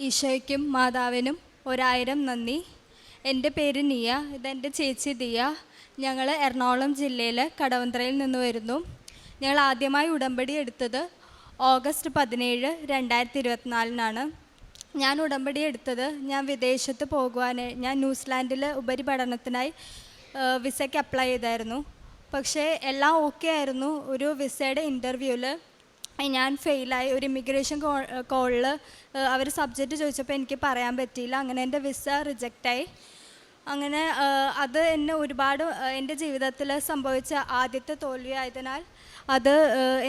ഈശോയ്ക്കും മാതാവിനും 1000 നന്ദി. എൻ്റെ പേര് നിയ, ഇതെൻ്റെ ചേച്ചി ദിയ. ഞങ്ങൾ എറണാകുളം ജില്ലയിൽ കടവന്ത്രയിൽ നിന്ന് വരുന്നു. ഞങ്ങൾ ആദ്യമായി ഉടമ്പടി എടുത്തത് ഓഗസ്റ്റ് 17, 2024 ഞാൻ ഉടമ്പടി എടുത്തത് ഞാൻ വിദേശത്ത് ഞാൻ ന്യൂസിലാൻഡിൽ ഉപരിപഠനത്തിനായി വിസയ്ക്ക് അപ്ലൈ ചെയ്തായിരുന്നു. പക്ഷേ എല്ലാം ഓക്കെ ആയിരുന്നു. ഒരു വിസയുടെ ഇൻ്റർവ്യൂവിൽ ഞാൻ ഫെയിലായി. ഒരു ഇമിഗ്രേഷൻ കോളിൽ അവർ സബ്ജക്റ്റ് ചോദിച്ചപ്പോൾ എനിക്ക് പറയാൻ പറ്റിയില്ല. അങ്ങനെ എൻ്റെ വിസ റിജക്റ്റായി. അങ്ങനെ അത് എന്നെ ഒരുപാട് എൻ്റെ ജീവിതത്തിൽ സംഭവിച്ച ആദ്യത്തെ തോൽവിയായതിനാൽ അത്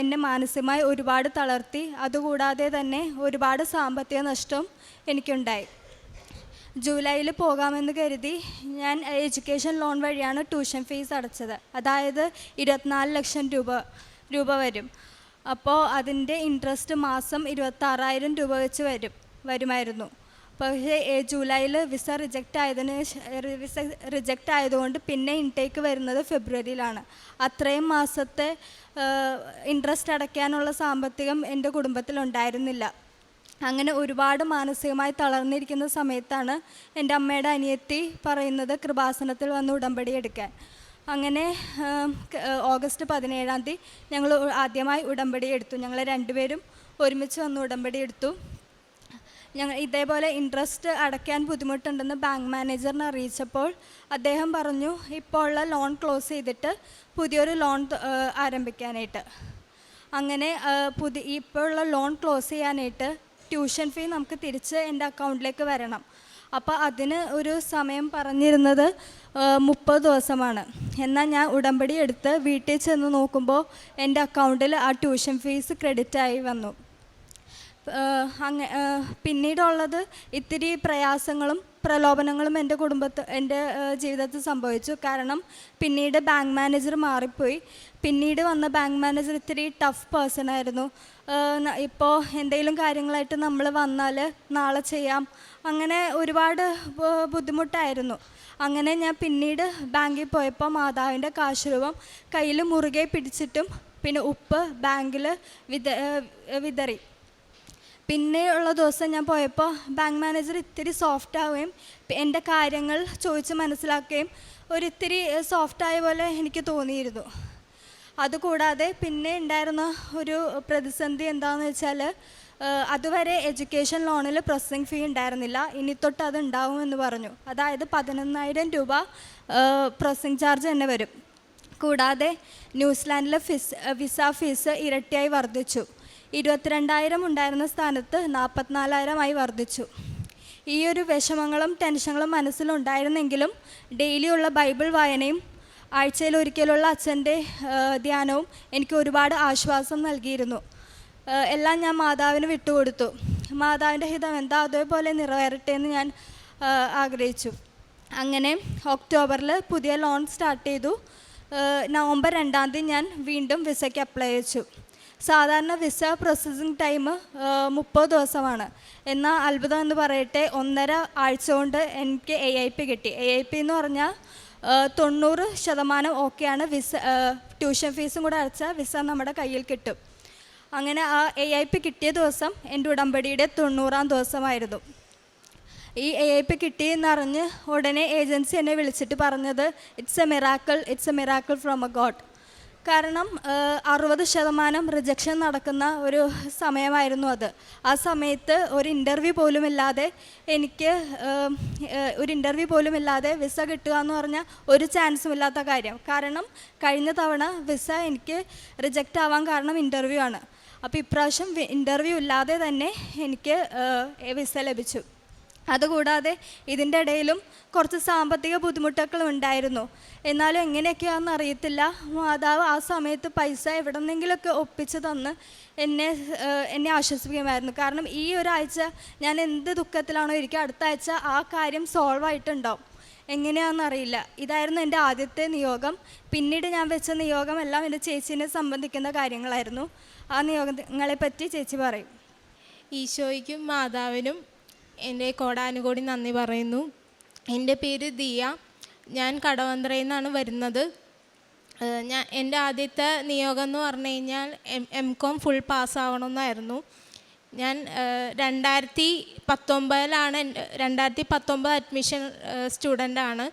എന്നെ മാനസികമായി ഒരുപാട് തളർത്തി. അതുകൂടാതെ തന്നെ ഒരുപാട് സാമ്പത്തിക നഷ്ടവും എനിക്കുണ്ടായി. ജൂലൈയിൽ പോകാമെന്ന് കരുതി ഞാൻ എഡ്യൂക്കേഷൻ ലോൺ വഴിയാണ് ട്യൂഷൻ ഫീസ് അടച്ചത്. അതായത് 24 ലക്ഷം രൂപ വരും. അപ്പോൾ അതിൻ്റെ ഇൻട്രസ്റ്റ് മാസം 26,000 രൂപ വെച്ച് വരുമായിരുന്നു. പക്ഷേ ജൂലൈയിൽ വിസ റിജക്റ്റ് ആയതുകൊണ്ട് പിന്നെ ഇൻടേക്ക് വരുന്നത് ഫെബ്രുവരിയിലാണ്. അത്രയും മാസത്തെ ഇൻട്രസ്റ്റ് അടയ്ക്കാനുള്ള സാമ്പത്തികം എൻ്റെ കുടുംബത്തിലുണ്ടായിരുന്നില്ല. അങ്ങനെ ഒരുപാട് മാനസികമായി തളർന്നിരിക്കുന്ന സമയത്താണ് എൻ്റെ അമ്മയുടെ അനിയത്തി പറയുന്നത് കൃപാസനത്തിൽ വന്ന് ഉടമ്പടി എടുക്കാൻ. അങ്ങനെ ഓഗസ്റ്റ് 17 ഞങ്ങൾ ആദ്യമായി ഉടമ്പടി എടുത്തു. ഞങ്ങൾ രണ്ടുപേരും ഒരുമിച്ച് വന്ന് ഉടമ്പടി എടുത്തു. ഞങ്ങൾ ഇതേപോലെ ഇൻട്രസ്റ്റ് അടയ്ക്കാൻ ബുദ്ധിമുട്ടുണ്ടെന്ന് ബാങ്ക് മാനേജറിനെ അറിയിച്ചപ്പോൾ അദ്ദേഹം പറഞ്ഞു ഇപ്പോൾ ഉള്ള ലോൺ ക്ലോസ് ചെയ്തിട്ട് പുതിയൊരു ലോൺ ആരംഭിക്കാനായിട്ട്. അങ്ങനെ ഇപ്പോൾ ഉള്ള ലോൺ ക്ലോസ് ചെയ്യാനായിട്ട് ട്യൂഷൻ ഫീ നമുക്ക് തിരിച്ച് എൻ്റെ അക്കൗണ്ടിലേക്ക് വരണം. അപ്പോൾ അതിന് ഒരു സമയം പറഞ്ഞിരുന്നത് 30 ദിവസമാണ്. എന്നാൽ ഞാൻ ഉടമ്പടി എടുത്ത് വീട്ടിൽ ചെന്ന് നോക്കുമ്പോൾ എൻ്റെ അക്കൗണ്ടിൽ ആ ട്യൂഷൻ ഫീസ് ക്രെഡിറ്റായി വന്നു. പിന്നീടുള്ളത് ഇത്തിരി പ്രയാസങ്ങളും പ്രലോഭനങ്ങളും എൻ്റെ ജീവിതത്തിൽ സംഭവിച്ചു. കാരണം പിന്നീട് ബാങ്ക് മാനേജർ മാറിപ്പോയി. പിന്നീട് വന്ന ബാങ്ക് മാനേജർ ഇത്തിരി ടഫ് പേഴ്സൺ ആയിരുന്നു. ഇപ്പോൾ എന്തെങ്കിലും കാര്യങ്ങളായിട്ട് നമ്മൾ വന്നാൽ നാളെ ചെയ്യാം, അങ്ങനെ ഒരുപാട് ബുദ്ധിമുട്ടായിരുന്നു. അങ്ങനെ ഞാൻ പിന്നീട് ബാങ്കിൽ പോയപ്പോൾ മാതാവിൻ്റെ കാശുരൂപം കയ്യിൽ മുറുകെ പിടിച്ചിട്ടും പിന്നെ ഉപ്പ് ബാങ്കിൽ വിതറി. പിന്നെയുള്ള ദിവസം ഞാൻ പോയപ്പോൾ ബാങ്ക് മാനേജർ ഇത്തിരി സോഫ്റ്റ് ആവുകയും എൻ്റെ കാര്യങ്ങൾ ചോദിച്ച് മനസ്സിലാക്കുകയും ഒരിത്തിരി സോഫ്റ്റായ പോലെ എനിക്ക് തോന്നിയിരുന്നു. അതുകൂടാതെ പിന്നെ ഉണ്ടായിരുന്ന ഒരു പ്രതിസന്ധി എന്താണെന്ന് വെച്ചാൽ അതുവരെ എഡ്യൂക്കേഷൻ ലോണിൽ പ്രോസസ്സിംഗ് ഫീ ഉണ്ടായിരുന്നില്ല. ഇനി തൊട്ട് അത് ഉണ്ടാവുമെന്ന് പറഞ്ഞു. അതായത് 11,000 രൂപ പ്രോസസ്സിംഗ് ചാർജ് തന്നെ വരും. കൂടാതെ ന്യൂസിലാൻഡിലെ വിസ ഫീസ് ഇരട്ടിയായി വർദ്ധിച്ചു. 22,000 ഉണ്ടായിരുന്ന സ്ഥാനത്ത് 44,000 വർദ്ധിച്ചു. ഈ ഒരു വിഷമങ്ങളും ടെൻഷനുകളും മനസ്സിലുണ്ടായിരുന്നെങ്കിലും ഡെയിലിയുള്ള ബൈബിൾ വായനയും ആഴ്ചയിൽ ഒരിക്കലുള്ള അച്ഛൻ്റെ ധ്യാനവും എനിക്ക് ഒരുപാട് ആശ്വാസം നൽകിയിരുന്നു. എല്ലാം ഞാൻ മാതാവിന് വിട്ടുകൊടുത്തു. മാതാവിൻ്റെ ഹിതം എന്താ അതേപോലെ നിറവേറട്ടെ എന്ന് ഞാൻ ആഗ്രഹിച്ചു. അങ്ങനെ ഒക്ടോബറിൽ പുതിയ ലോൺ സ്റ്റാർട്ട് ചെയ്തു. നവംബർ 2 ഞാൻ വീണ്ടും വിസയ്ക്ക് അപ്ലൈ ചെയ്തു. സാധാരണ വിസ പ്രോസസ്സിംഗ് ടൈം 30 ദിവസമാണ്. എന്നാൽ അത്ഭുതം എന്ന് പറയട്ടെ, 1.5 ആഴ്ച കൊണ്ട് എനിക്ക് AIP കിട്ടി. AIP എന്ന് പറഞ്ഞാൽ 90% ഓക്കെയാണ്. ട്യൂഷൻ ഫീസും കൂടെ അടച്ചാൽ വിസ നമ്മുടെ കയ്യിൽ കിട്ടും. അങ്ങനെ ആ AIP കിട്ടിയ ദിവസം എൻ്റെ ഉടമ്പടിയുടെ 90-ാം ദിവസമായിരുന്നു. ഈ AIP കിട്ടിയെന്നറിഞ്ഞ് ഉടനെ ഏജൻസി എന്നെ വിളിച്ചിട്ട് പറഞ്ഞത് it's A miracle from A God. കാരണം 60% റിജക്ഷൻ നടക്കുന്ന ഒരു സമയമായിരുന്നു അത്. ആ സമയത്ത് ഒരു ഇൻ്റർവ്യൂ പോലും ഇല്ലാതെ വിസ കിട്ടുക എന്ന് പറഞ്ഞാൽ ഒരു ചാൻസും ഇല്ലാത്ത കാര്യം. കാരണം കഴിഞ്ഞ തവണ വിസ എനിക്ക് റിജക്റ്റ് ആവാൻ കാരണം ഇൻ്റർവ്യൂ ആണ്. അപ്പോൾ ഇപ്രാവശ്യം ഇൻ്റർവ്യൂ ഇല്ലാതെ തന്നെ എനിക്ക് വിസ ലഭിച്ചു. അതുകൂടാതെ ഇതിൻ്റെ ഇടയിലും കുറച്ച് സാമ്പത്തിക ബുദ്ധിമുട്ടുകൾ ഉണ്ടായിരുന്നു. എന്നാലും എങ്ങനെയൊക്കെയാണെന്ന് അറിയത്തില്ല, മാതാവ് ആ സമയത്ത് പൈസ എവിടെ നിന്നെങ്കിലുമൊക്കെ ഒപ്പിച്ച് തന്ന് എന്നെ ആശ്വസിപ്പിക്കുമായിരുന്നു. കാരണം ഈ ഒരാഴ്ച ഞാൻ എന്ത് ദുഃഖത്തിലാണോ ഇരിക്കുക, അടുത്ത ആഴ്ച ആ കാര്യം സോൾവ് ആയിട്ടുണ്ടാവും. എങ്ങനെയാണെന്നറിയില്ല. ഇതായിരുന്നു എൻ്റെ ആദ്യത്തെ നിയോഗം. പിന്നീട് ഞാൻ വെച്ച നിയോഗം എല്ലാം എൻ്റെ ചേച്ചീനെ സംബന്ധിക്കുന്ന കാര്യങ്ങളായിരുന്നു. ആ നിയോഗങ്ങളെപ്പറ്റി ചേച്ചി പറയും. ഈശോയ്ക്കും മാതാവിനും എൻ്റെ കോടാനുകോടി നന്ദി പറയുന്നു. എൻ്റെ പേര് ദിയ. ഞാൻ കടവന്ത്രയിൽ നിന്നാണ് വരുന്നത്. എൻ്റെ ആദ്യത്തെ നിയോഗം എന്ന് പറഞ്ഞു കഴിഞ്ഞാൽ MCOM ഫുൾ പാസ്സാവണമെന്നായിരുന്നു. ഞാൻ 2019 2019 അഡ്മിഷൻ സ്റ്റുഡൻ്റാണ്.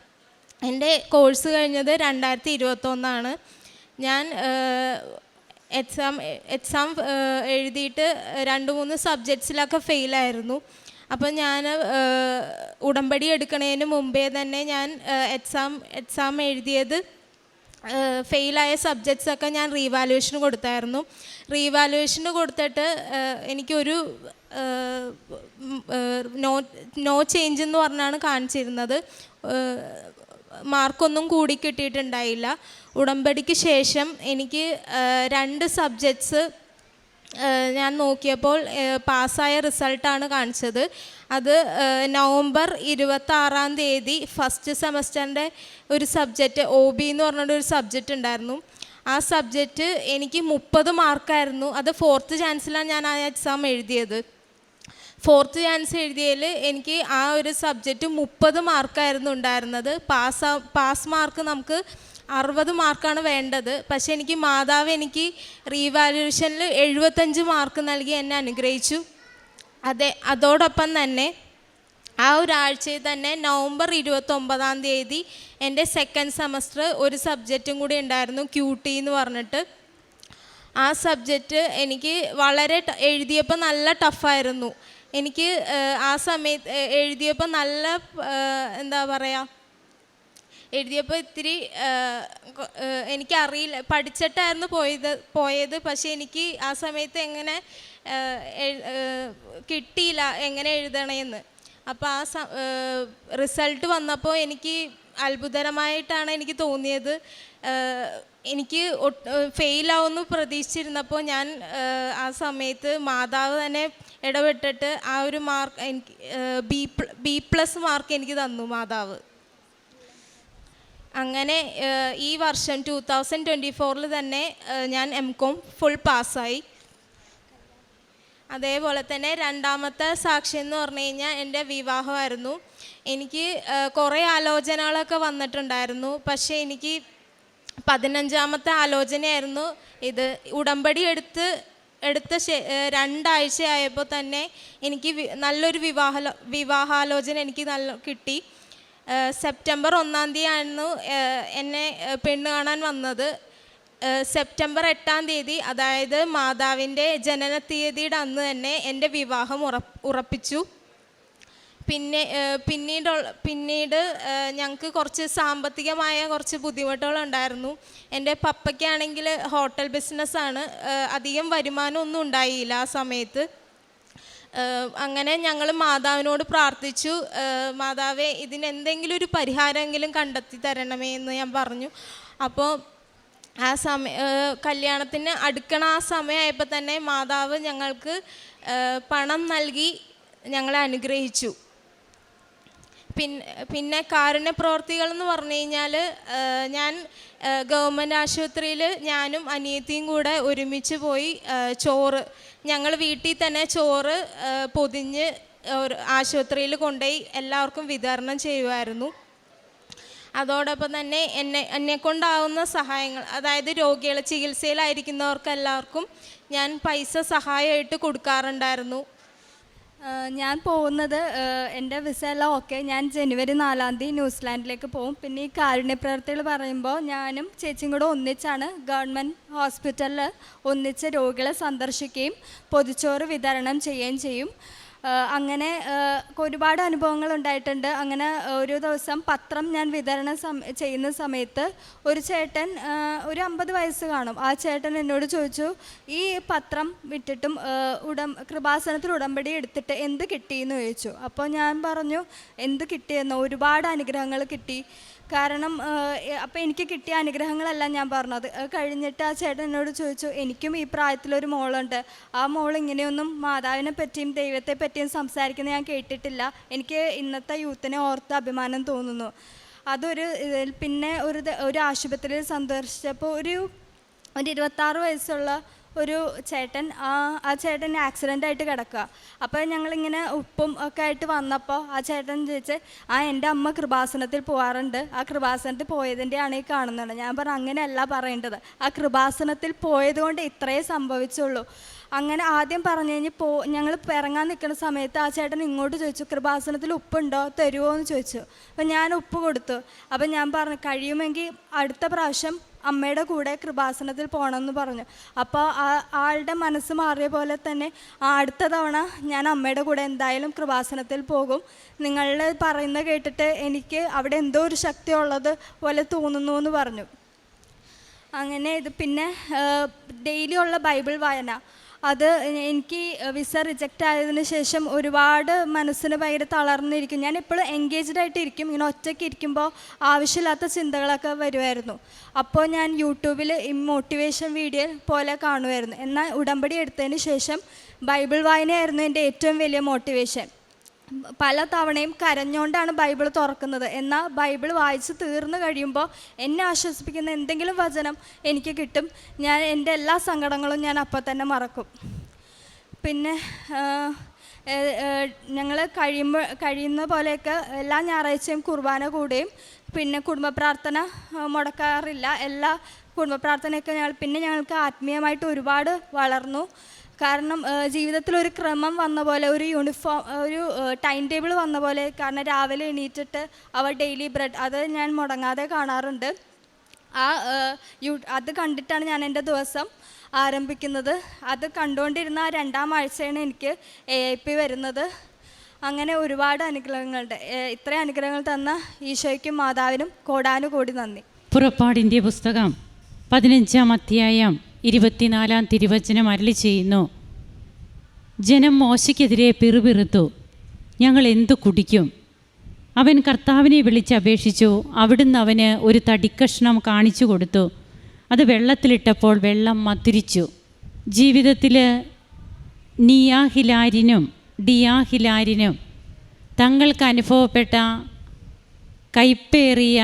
എൻ്റെ കോഴ്സ് കഴിഞ്ഞത് 2021. ഞാൻ എക്സാം എഴുതിയിട്ട് 2-3 സബ്ജക്ട്സിലൊക്കെ ഫെയിലായിരുന്നു. അപ്പോൾ ഞാൻ ഉടമ്പടി എടുക്കുന്നതിന് മുമ്പേ തന്നെ ഞാൻ എക്സാം എഴുതിയത് ഫെയിലായ സബ്ജക്ട്സൊക്കെ ഞാൻ റീവാലുവേഷന് കൊടുത്തായിരുന്നു. റീവാലുവേഷന് കൊടുത്തിട്ട് എനിക്കൊരു നോ ചേഞ്ച് എന്ന് പറഞ്ഞാണ് കാണിച്ചിരുന്നത്. മാർക്കൊന്നും കൂടി കിട്ടിയിട്ടുണ്ടായില്ല. ഉടമ്പടിക്ക് ശേഷം എനിക്ക് 2 സബ്ജക്ട്സ് ഞാൻ നോക്കിയപ്പോൾ പാസ്സായ റിസൾട്ടാണ് കാണിച്ചത്. അത് നവംബർ 26 ഫസ്റ്റ് സെമസ്റ്ററിൻ്റെ ഒരു സബ്ജക്റ്റ് OB എന്ന് പറഞ്ഞൊരു സബ്ജക്റ്റ് ഉണ്ടായിരുന്നു. ആ സബ്ജക്റ്റ് എനിക്ക് 30 മാർക്കായിരുന്നു. അത് 4th ചാൻസിലാണ് ഞാൻ ആ എക്സാം എഴുതിയത്. 4th ചാൻസ് എഴുതിയതിൽ എനിക്ക് ആ ഒരു സബ്ജക്റ്റ് 30 മാർക്കായിരുന്നു ഉണ്ടായിരുന്നത്. പാസ് മാർക്ക് നമുക്ക് 60 മാർക്കാണ് വേണ്ടത്. പക്ഷേ എനിക്ക് മാതാവ് എനിക്ക് റീവാലുവേഷനിൽ 75 മാർക്ക് നൽകി എന്നെ അനുഗ്രഹിച്ചു. അതോടൊപ്പം തന്നെ ആ ഒരാഴ്ചയിൽ തന്നെ നവംബർ 29 എൻ്റെ സെക്കൻഡ് സെമസ്റ്റർ ഒരു സബ്ജക്റ്റും കൂടി ഉണ്ടായിരുന്നു, QT എന്ന് പറഞ്ഞിട്ട്. ആ സബ്ജക്റ്റ് എനിക്ക് വളരെ എഴുതിയപ്പോൾ നല്ല ടഫായിരുന്നു. എനിക്ക് ആ സമയത്ത് എഴുതിയപ്പോൾ നല്ല എന്താ പറയുക, എഴുതിയപ്പോൾ ഇത്തിരി എനിക്കറിയില്ല, പഠിച്ചിട്ടായിരുന്നു പോയത്. പക്ഷേ എനിക്ക് ആ സമയത്ത് എങ്ങനെ കിട്ടിയില്ല എങ്ങനെ എഴുതണമെന്ന്. അപ്പോൾ ആ റിസൾട്ട് വന്നപ്പോൾ എനിക്ക് അത്ഭുതകരമായിട്ടാണ് എനിക്ക് തോന്നിയത്. എനിക്ക് ഫെയിലാവുമെന്ന് പ്രതീക്ഷിച്ചിരുന്നപ്പോൾ ഞാൻ ആ സമയത്ത് മാതാവ് തന്നെ ഇടപെട്ടിട്ട് ആ ഒരു മാർക്ക് എനിക്ക് B+ മാർക്ക് എനിക്ക് തന്നു മാതാവ്. അങ്ങനെ ഈ വർഷം 2024 തന്നെ ഞാൻ MCOM ഫുൾ പാസ്സായി. അതേപോലെ തന്നെ രണ്ടാമത്തെ സാക്ഷ്യം എന്ന് പറഞ്ഞു കഴിഞ്ഞാൽ എൻ്റെ വിവാഹമായിരുന്നു. എനിക്ക് കുറേ ആലോചനകളൊക്കെ വന്നിട്ടുണ്ടായിരുന്നു. പക്ഷേ എനിക്ക് 15ാമത്തെ ആലോചനയായിരുന്നു ഇത്. ഉടമ്പടി എടുത്ത 2 ആഴ്ചയായപ്പോൾ തന്നെ എനിക്ക് നല്ലൊരു വിവാഹാലോചന എനിക്ക് കിട്ടി. സെപ്റ്റംബർ 1 എന്നെ പെണ്ണ് കാണാൻ വന്നത്. സെപ്റ്റംബർ 8 അതായത് മാതാവിൻ്റെ ജനന തീയതിയുടെ അന്ന് തന്നെ എൻ്റെ വിവാഹം ഉറപ്പിച്ചു. പിന്നീട് ഞങ്ങൾക്ക് കുറച്ച് സാമ്പത്തികമായ കുറച്ച് ബുദ്ധിമുട്ടുകളുണ്ടായിരുന്നു. എൻ്റെ പപ്പയ്ക്കാണെങ്കിൽ ഹോട്ടൽ ബിസിനസ്സാണ്. അധികം വരുമാനമൊന്നും ഉണ്ടായില്ല ആ സമയത്ത്. അങ്ങനെ ഞങ്ങൾ മാതാവിനോട് പ്രാർത്ഥിച്ചു, മാതാവേ ഇതിനെന്തെങ്കിലും ഒരു പരിഹാരമെങ്കിലും കണ്ടെത്തി തരണമേ എന്ന് ഞാൻ പറഞ്ഞു. അപ്പോൾ ആ കല്യാണത്തിന് അടുക്കണ ആ സമയമായപ്പോൾ തന്നെ മാതാവ് ഞങ്ങൾക്ക് പണം നൽകി ഞങ്ങളെ അനുഗ്രഹിച്ചു. പിന്നെ കാരുണ്യ പ്രവർത്തികൾ എന്ന് പറഞ്ഞു കഴിഞ്ഞാൽ ഞാൻ ഗവൺമെൻറ് ആശുപത്രിയിൽ ഞാനും അനിയത്തിയും കൂടെ ഒരുമിച്ച് പോയി ഞങ്ങൾ വീട്ടിൽ തന്നെ ചോറ് പൊതിഞ്ഞ് ആശുപത്രിയിൽ കൊണ്ടുപോയി എല്ലാവർക്കും വിതരണം ചെയ്യുമായിരുന്നു. അതോടൊപ്പം തന്നെ എന്നെക്കൊണ്ടാവുന്ന സഹായങ്ങൾ, അതായത് രോഗികൾ ചികിത്സയിലായിരിക്കുന്നവർക്ക് എല്ലാവർക്കും ഞാൻ പൈസ സഹായമായിട്ട് കൊടുക്കാറുണ്ടായിരുന്നു. ഞാൻ പോകുന്നത് എൻ്റെ വിസ എല്ലാം ഓക്കെ. ഞാൻ ജനുവരി 4 ന്യൂസിലാൻഡിലേക്ക് പോകും. പിന്നെ ഈ കാരുണ്യ പ്രവർത്തികൾ പറയുമ്പോൾ ഞാനും ചേച്ചിയും കൂടെ ഒന്നിച്ചാണ് ഗവൺമെൻറ് ഹോസ്പിറ്റലിൽ ഒന്നിച്ച് രോഗികളെ സന്ദർശിക്കുകയും പൊതിച്ചോറ് വിതരണം ചെയ്യുകയും ചെയ്യും. അങ്ങനെ ഒരുപാട് അനുഭവങ്ങൾ ഉണ്ടായിട്ടുണ്ട്. അങ്ങനെ ഒരു ദിവസം പത്രം ഞാൻ വിതരണം ചെയ്യുന്ന സമയത്ത് ഒരു ചേട്ടൻ, ഒരു 50 വയസ്സ് കാണും, ആ ചേട്ടൻ എന്നോട് ചോദിച്ചു, ഈ പത്രം വിട്ടിട്ടും കൃപാസനത്തിൽ ഉടമ്പടി എടുത്തിട്ട് എന്ത് കിട്ടിയെന്ന് ചോദിച്ചു. അപ്പോൾ ഞാൻ പറഞ്ഞു എന്ത് കിട്ടിയെന്നോ, ഒരുപാട് അനുഗ്രഹങ്ങൾ കിട്ടി. കാരണം അപ്പോൾ എനിക്ക് കിട്ടിയ അനുഗ്രഹങ്ങളെല്ലാം ഞാൻ പറഞ്ഞത് കഴിഞ്ഞിട്ട് ആ ചേട്ടൻ എന്നോട് ചോദിച്ചു, എനിക്കും ഈ പ്രായത്തിലൊരു മോളുണ്ട്, ആ മോൾ ഇങ്ങനെയൊന്നും മാതാവിനെ പറ്റിയും ദൈവത്തെ പറ്റിയും സംസാരിക്കുന്നത് ഞാൻ കേട്ടിട്ടില്ല, എനിക്ക് ഇന്നത്തെ യൂത്തിനെ ഓർത്ത് അഭിമാനം തോന്നുന്നു. പിന്നെ ഒരു ആശുപത്രിയിൽ സന്ദർശിച്ചപ്പോൾ ഒരു 26 വയസ്സുള്ള ഒരു ചേട്ടൻ, ആ ചേട്ടൻ ആക്സിഡൻ്റ് ആയിട്ട് കിടക്കുക. അപ്പോൾ ഞങ്ങളിങ്ങനെ ഉപ്പും ഒക്കെ ആയിട്ട് വന്നപ്പോൾ ആ ചേട്ടൻ ചോദിച്ച്, എൻ്റെ അമ്മ കൃപാസനത്തിൽ പോകാറുണ്ട്, ആ കൃപാസനത്തിൽ പോയതിൻ്റെയാണ് ഈ കാണുന്നത്. ഞാൻ പറഞ്ഞു അങ്ങനെയല്ല പറയേണ്ടത്, ആ കൃപാസനത്തിൽ പോയത് കൊണ്ട് ഇത്രയേ സംഭവിച്ചുള്ളൂ. അങ്ങനെ ആദ്യം പറഞ്ഞു കഴിഞ്ഞ് ഞങ്ങൾ ഇറങ്ങാൻ നിൽക്കുന്ന സമയത്ത് ആ ചേട്ടൻ ഇങ്ങോട്ട് ചോദിച്ചു, കൃപാസനത്തിൽ ഉപ്പുണ്ടോ തരുമോ എന്ന് ചോദിച്ചു. അപ്പം ഞാൻ ഉപ്പ് കൊടുത്തു. അപ്പം ഞാൻ പറഞ്ഞു കഴിയുമെങ്കിൽ അടുത്ത പ്രാവശ്യം അമ്മയുടെ കൂടെ കൃപാസനത്തിൽ പോകണമെന്ന് പറഞ്ഞു. അപ്പോൾ ആളുടെ മനസ്സ് മാറിയ പോലെ തന്നെ അടുത്ത തവണ ഞാൻ അമ്മയുടെ കൂടെ എന്തായാലും കൃപാസനത്തിൽ പോകും, നിങ്ങൾ പറയുന്നത് കേട്ടിട്ട് എനിക്ക് അവിടെ എന്തോ ഒരു ശക്തി ഉള്ളത് പോലെ തോന്നുന്നു എന്ന് പറഞ്ഞു. അങ്ങനെ ഇത് പിന്നെ ഡെയിലി ഉള്ള ബൈബിൾ വായന, അത് എനിക്ക് വിസ റിജക്റ്റ് ആയതിനു ശേഷം ഒരുപാട് മനസ്സിന് ഭയങ്കര തളർന്നിരിക്കും. ഞാൻ എപ്പോഴും എൻഗേജ്ഡ് ആയിട്ടിരിക്കും. ഇങ്ങനെ ഒറ്റയ്ക്ക് ഇരിക്കുമ്പോൾ ആവശ്യമില്ലാത്ത ചിന്തകളൊക്കെ വരുമായിരുന്നു. അപ്പോൾ ഞാൻ യൂട്യൂബിൽ മോട്ടിവേഷൻ വീഡിയോ പോലെ കാണുമായിരുന്നു. എന്നാൽ ഉടമ്പടി എടുത്തതിന് ശേഷം ബൈബിൾ വായനയായിരുന്നു എൻ്റെ ഏറ്റവും വലിയ മോട്ടിവേഷൻ. പല തവണയും കരഞ്ഞുകൊണ്ടാണ് ബൈബിൾ തുറക്കുന്നത്. എന്നാൽ ബൈബിൾ വായിച്ച് തീർന്നു കഴിയുമ്പോൾ എന്നെ ആശ്വസിപ്പിക്കുന്ന എന്തെങ്കിലും വചനം എനിക്ക് കിട്ടും. ഞാൻ എൻ്റെ എല്ലാ സങ്കടങ്ങളും ഞാൻ അപ്പം തന്നെ മറക്കും. പിന്നെ ഞങ്ങൾ കഴിയുന്ന പോലെയൊക്കെ എല്ലാ ഞായറാഴ്ചയും കുർബാന കൂടുകയും പിന്നെ കുടുംബ പ്രാർത്ഥന മുടക്കാറില്ല. എല്ലാ കുടുംബ പ്രാർത്ഥനയൊക്കെ ഞങ്ങൾക്ക് ആത്മീയമായിട്ട് ഒരുപാട് വളർന്നു. കാരണം ജീവിതത്തിലൊരു ക്രമം വന്ന പോലെ, ഒരു ടൈം ടേബിൾ വന്ന പോലെ. കാരണം രാവിലെ എണീറ്റിട്ട് ഡെയിലി ബ്രെഡ് അത് ഞാൻ മുടങ്ങാതെ കാണാറുണ്ട്. അത് കണ്ടിട്ടാണ് ഞാൻ എൻ്റെ ദിവസം ആരംഭിക്കുന്നത്. അത് കണ്ടുകൊണ്ടിരുന്ന ആ 2ാം ആഴ്ചയാണ് എനിക്ക് AIP വരുന്നത്. അങ്ങനെ ഒരുപാട് അനുഗ്രഹങ്ങളുണ്ട്. ഇത്രയും അനുഗ്രഹങ്ങൾ തന്ന ഈശോയ്ക്കും മാതാവിനും കോടാനുകോടി നന്ദി. പുറപ്പാടിൻ്റെ പുസ്തകം 15-ാം അധ്യായം 24-ാം തിരുവചനം അരുളി ചെയ്യുന്നു, ജനം മോശയ്ക്കെതിരെ പിറുപിറുത്തു, ഞങ്ങൾ എന്തു കുടിക്കും? അവൻ കർത്താവിനെ വിളിച്ചപേക്ഷിച്ചു. അവിടുന്ന് അവന് ഒരു തടിക്കഷ്ണം കാണിച്ചു കൊടുത്തു. അത് വെള്ളത്തിലിട്ടപ്പോൾ വെള്ളം മധുരിച്ചു. ജീവിതത്തിൽ നിയാഹിലാരിനും ഡിയാഹിലാരിനും തങ്ങൾക്ക് അനുഭവപ്പെട്ട കയ്പേറിയ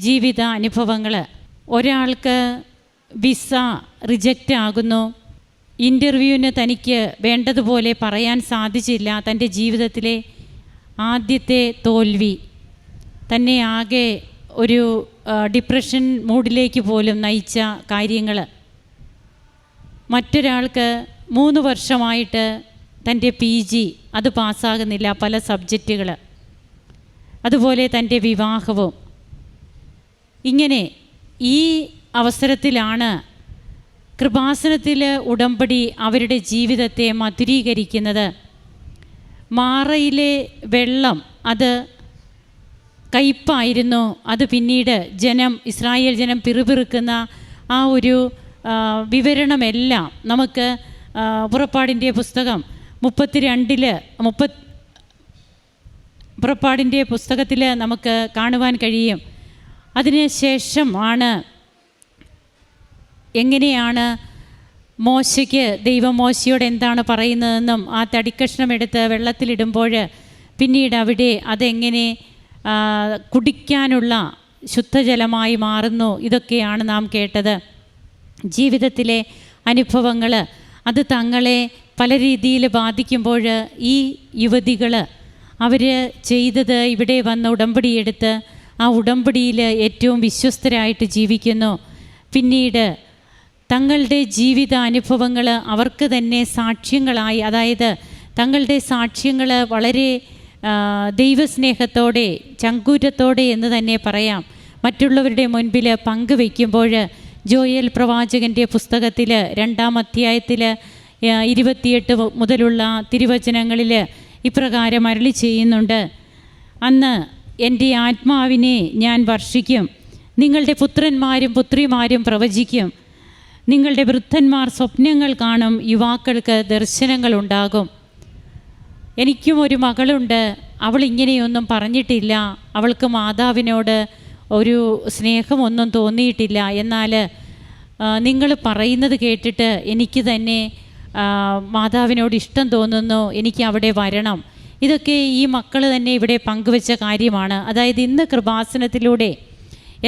ജീവിത അനുഭവങ്ങൾ, ഒരാൾക്ക് വിസ റിജക്റ്റ് ആകുന്നു, ഇൻ്റർവ്യൂവിന് തനിക്ക് വേണ്ടതുപോലെ പറയാൻ സാധിച്ചില്ല, തൻ്റെ ജീവിതത്തിലെ ആദ്യത്തെ തോൽവി തന്നെ ആകെ ഒരു ഡിപ്രഷൻ മൂഡിലേക്ക് പോലും നയിച്ച കാര്യങ്ങൾ, മറ്റൊരാൾക്ക് 3 വർഷമായിട്ട് തൻ്റെ PG അത് പാസ്സാകുന്നില്ല, പല സബ്ജക്റ്റുകൾ, അതുപോലെ തൻ്റെ വിവാഹവും. ഇങ്ങനെ ഈ അവസരത്തിലാണ് കൃപാസനത്തിൽ ഉടമ്പടി അവരുടെ ജീവിതത്തെ മധുരീകരിക്കുന്നത്. മാറയിലെ വെള്ളം അത് കയ്പായിരുന്നു. അത് പിന്നീട് ഇസ്രായേൽ ജനം പിറുപിറുക്കുന്ന ആ ഒരു വിവരണമെല്ലാം നമുക്ക് പുറപ്പാടിൻ്റെ പുസ്തകം 32 പുസ്തകത്തിൽ നമുക്ക് കാണുവാൻ കഴിയും. അതിനുശേഷമാണ് എങ്ങനെയാണ് ദൈവം മോശയോട് എന്താണ് പറയുന്നതെന്നും ആ തടിക്കഷ്ണം എടുത്ത് വെള്ളത്തിലിടുമ്പോൾ പിന്നീട് അവിടെ അതെങ്ങനെ കുടിക്കാനുള്ള ശുദ്ധജലമായി മാറുന്നു, ഇതൊക്കെയാണ് നാം കേട്ടത്. ജീവിതത്തിലെ അനുഭവങ്ങൾ അത് തങ്ങളെ പല രീതിയിൽ ബാധിക്കുമ്പോൾ ഈ യുവതികൾ അവർ ചെയ്തത് ഇവിടെ വന്ന് ഉടമ്പടിയെടുത്ത് ആ ഉടമ്പടിയിൽ ഏറ്റവും വിശ്വസ്തരായിട്ട് ജീവിക്കുന്നു. പിന്നീട് തങ്ങളുടെ ജീവിത അനുഭവങ്ങൾ അവർക്ക് തന്നെ സാക്ഷ്യങ്ങളായി, അതായത് തങ്ങളുടെ സാക്ഷ്യങ്ങൾ വളരെ ദൈവസ്നേഹത്തോടെ ചങ്കൂറ്റത്തോടെ എന്ന് തന്നെ പറയാം മറ്റുള്ളവരുടെ മുൻപിൽ പങ്കുവയ്ക്കുമ്പോൾ ജോയൽ പ്രവാചകൻ്റെ പുസ്തകത്തിൽ 2-ാം അധ്യായത്തിൽ 28 മുതലുള്ള തിരുവചനങ്ങളിൽ ഇപ്രകാരം അരുളി ചെയ്യുന്നുണ്ട്, അന്ന് എൻ്റെ ആത്മാവിനെ ഞാൻ വർഷിക്കും, നിങ്ങളുടെ പുത്രന്മാരും പുത്രിമാരും പ്രവചിക്കും, നിങ്ങളുടെ വൃദ്ധന്മാർ സ്വപ്നങ്ങൾ കാണും, യുവാക്കൾക്ക് ദർശനങ്ങളുണ്ടാകും. എനിക്കും ഒരു മകളുണ്ട്, അവൾ ഇങ്ങനെയൊന്നും പറഞ്ഞിട്ടില്ല, അവൾക്ക് മാതാവിനോട് ഒരു സ്നേഹമൊന്നും തോന്നിയിട്ടില്ല, എന്നാൽ നിങ്ങൾ പറയുന്നത് കേട്ടിട്ട് എനിക്ക് തന്നെ മാതാവിനോട് ഇഷ്ടം തോന്നുന്നു, എനിക്ക് അവിടെ വരണം. ഇതൊക്കെ ഈ മക്കൾ തന്നെ ഇവിടെ പങ്കുവെച്ച കാര്യമാണ്. അതായത് ഇന്ന് കൃപാസനത്തിലൂടെ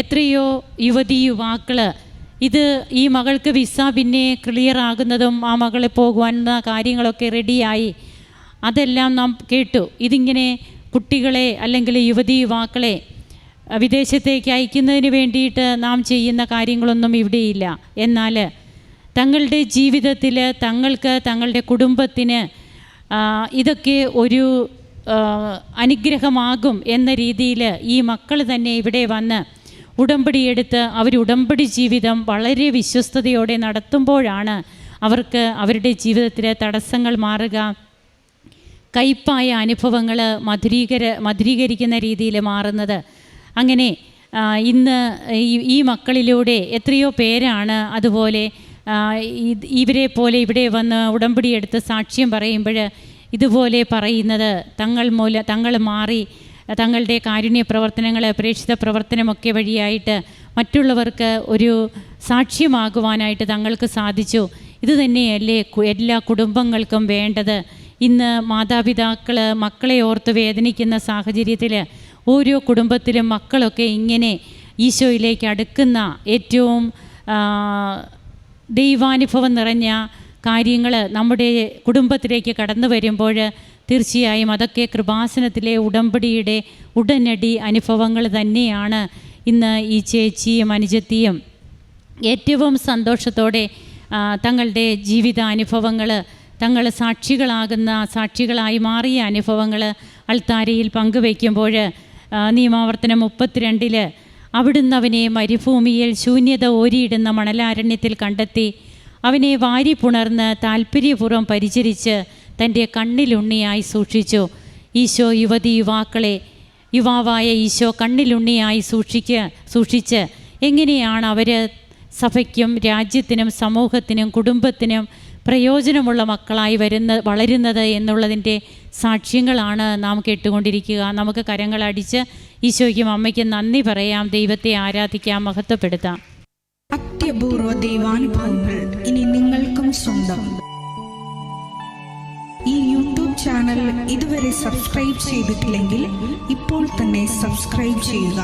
എത്രയോ യുവതി യുവാക്കൾ ഇത് ഈ മകൾക്ക് വിസ പിന്നെ ക്ലിയർ ആകുന്നതും ആ മകളെ പോകുവാനുള്ള കാര്യങ്ങളൊക്കെ റെഡിയായി, അതെല്ലാം നാം കേട്ടു. ഇതിങ്ങനെ കുട്ടികളെ അല്ലെങ്കിൽ യുവതീ-യുവാക്കളെ വിദേശത്തേക്ക് അയക്കുന്നതിന് വേണ്ടിയിട്ട് നാം ചെയ്യുന്ന കാര്യങ്ങളൊന്നും ഇവിടെയില്ല. എന്നാൽ തങ്ങളുടെ ജീവിതത്തിൽ തങ്ങൾക്ക് തങ്ങളുടെ കുടുംബത്തിന് ഇതൊക്കെ ഒരു അനുഗ്രഹമാകും എന്ന രീതിയിൽ ഈ മക്കൾ തന്നെ ഇവിടെ വന്ന് ഉടമ്പടിയെടുത്ത് അവർ ഉടമ്പടി ജീവിതം വളരെ വിശ്വസ്തയോടെ നടത്തുമ്പോഴാണ് അവർക്ക് അവരുടെ ജീവിതത്തിലെ തടസ്സങ്ങൾ മാറുക, കയ്പായ അനുഭവങ്ങൾ മധുരീകരിക്കുന്ന രീതിയിൽ മാറുന്നത്. അങ്ങനെ ഇന്ന് ഈ മക്കളിലൂടെ എത്രയോ പേരാണ് അതുപോലെ ഇവരെ പോലെ ഇവിടെ വന്ന് ഉടമ്പടിയെടുത്ത് സാക്ഷ്യം പറയുമ്പോൾ ഇതുപോലെ പറയുന്നത്, തങ്ങൾ മാറി തങ്ങളുടെ കാരുണ്യ പ്രവർത്തനങ്ങൾ, പ്രേക്ഷിത പ്രവർത്തനമൊക്കെ വഴിയായിട്ട് മറ്റുള്ളവർക്ക് ഒരു സാക്ഷ്യമാകുവാനായിട്ട് തങ്ങൾക്ക് സാധിച്ചു. ഇത് തന്നെയല്ലേ എല്ലാ കുടുംബങ്ങൾക്കും വേണ്ടത്? ഇന്ന് മാതാപിതാക്കൾ മക്കളെ ഓർത്ത് വേദനിക്കുന്ന സാഹചര്യത്തിൽ ഓരോ കുടുംബത്തിലും മക്കളൊക്കെ ഇങ്ങനെ ഈശോയിലേക്ക് അടുക്കുന്ന ഏറ്റവും ദൈവാനുഭവം നിറഞ്ഞ കാര്യങ്ങൾ നമ്മുടെ കുടുംബത്തിലേക്ക് കടന്നു വരുമ്പോൾ തീർച്ചയായും അതൊക്കെ കൃപാസനത്തിലെ ഉടമ്പടിയുടെ ഉടനടി അനുഭവങ്ങൾ തന്നെയാണ്. ഇന്ന് ഈ ചേച്ചിയും അനുജത്തിയും ഏറ്റവും സന്തോഷത്തോടെ തങ്ങളുടെ ജീവിതാനുഭവങ്ങൾ, തങ്ങൾ സാക്ഷികളായി മാറിയ അനുഭവങ്ങൾ അൾത്താരയിൽ പങ്കുവയ്ക്കുമ്പോൾ നിയമാവർത്തനം 32 അവിടുന്ന് അവനെ മരുഭൂമിയിൽ ശൂന്യത ഓരിയിടുന്ന മണലാരണ്യത്തിൽ കണ്ടെത്തി, അവനെ വാരി പുണർന്ന് താല്പര്യപൂർവ്വം പരിചരിച്ച് തൻ്റെ കണ്ണിലുണ്ണിയായി സൂക്ഷിച്ചു. ഈശോ യുവാവായ ഈശോ കണ്ണിലുണ്ണിയായി സൂക്ഷിച്ച് എങ്ങനെയാണ് അവർ സഭയ്ക്കും രാജ്യത്തിനും സമൂഹത്തിനും കുടുംബത്തിനും പ്രയോജനമുള്ള മക്കളായി വളരുന്നത് എന്നുള്ളതിൻ്റെ സാക്ഷ്യങ്ങളാണ് നാം കേട്ടുകൊണ്ടിരിക്കുക. നമുക്ക് കരങ്ങളടിച്ച് ഈശോയ്ക്കും അമ്മയ്ക്കും നന്ദി പറയാം, ദൈവത്തെ ആരാധിക്കാം, മഹത്വപ്പെടുത്താം. അത്യപൂർവ ദൈവാനുഭവങ്ങൾ ഇനി നിങ്ങൾക്കും സ്വന്തം. ഈ യൂട്യൂബ് ചാനൽ ഇതുവരെ സബ്സ്ക്രൈബ് ചെയ്തിട്ടില്ലെങ്കിൽ ഇപ്പോൾ തന്നെ സബ്സ്ക്രൈബ് ചെയ്യുക.